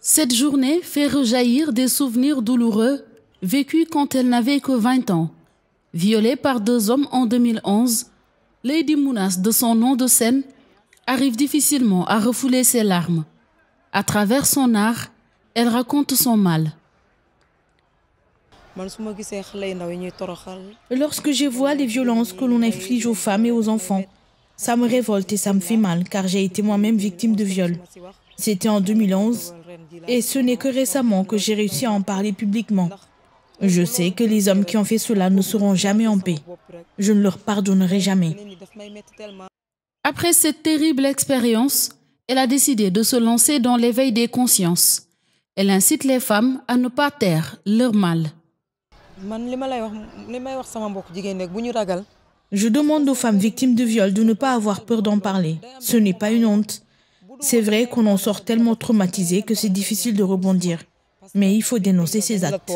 Cette journée fait rejaillir des souvenirs douloureux vécus quand elle n'avait que 20 ans. Violée par 2 hommes en 2011, Lady Mounas, de son nom de scène, arrive difficilement à refouler ses larmes. À travers son art, elle raconte son mal. Lorsque je vois les violences que l'on inflige aux femmes et aux enfants, ça me révolte et ça me fait mal car j'ai été moi-même victime de viol. C'était en 2011 et ce n'est que récemment que j'ai réussi à en parler publiquement. Je sais que les hommes qui ont fait cela ne seront jamais en paix. Je ne leur pardonnerai jamais. Après cette terrible expérience, elle a décidé de se lancer dans l'éveil des consciences. Elle incite les femmes à ne pas taire leur mal. Je demande aux femmes victimes de viol de ne pas avoir peur d'en parler. Ce n'est pas une honte. C'est vrai qu'on en sort tellement traumatisé que c'est difficile de rebondir. Mais il faut dénoncer ces actes.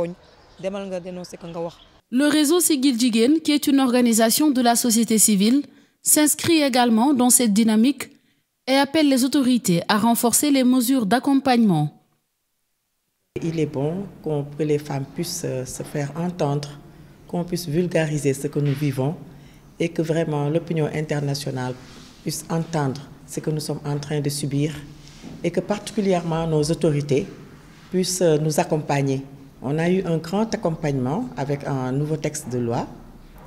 Le réseau Siggil Jigéen, qui est une organisation de la société civile, s'inscrit également dans cette dynamique et appelle les autorités à renforcer les mesures d'accompagnement. Il est bon que les femmes puissent se faire entendre, qu'on puisse vulgariser ce que nous vivons et que vraiment l'opinion internationale puisse entendre ce que nous sommes en train de subir et que particulièrement nos autorités puissent nous accompagner. On a eu un grand accompagnement avec un nouveau texte de loi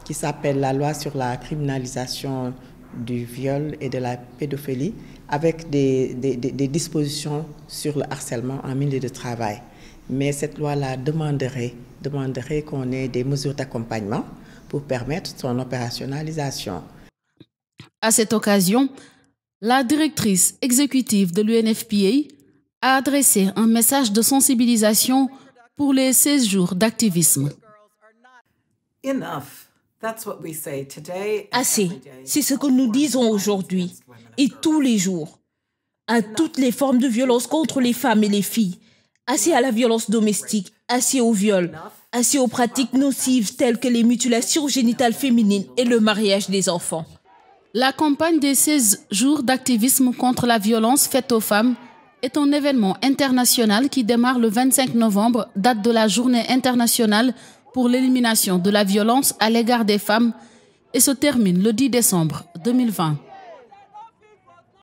qui s'appelle la loi sur la criminalisation du viol et de la pédophilie avec des dispositions sur le harcèlement en milieu de travail. Mais cette loi-là demanderait qu'on ait des mesures d'accompagnement pour permettre son opérationnalisation. À cette occasion, la directrice exécutive de l'UNFPA a adressé un message de sensibilisation pour les 16 jours d'activisme. Assez, c'est ce que nous disons aujourd'hui et tous les jours. À toutes les formes de violence contre les femmes et les filles. Assez à la violence domestique, assez au viol, assez aux pratiques nocives telles que les mutilations génitales féminines et le mariage des enfants. La campagne des 16 jours d'activisme contre la violence faite aux femmes est un événement international qui démarre le 25 novembre, date de la Journée internationale pour l'élimination de la violence à l'égard des femmes, et se termine le 10 décembre 2020.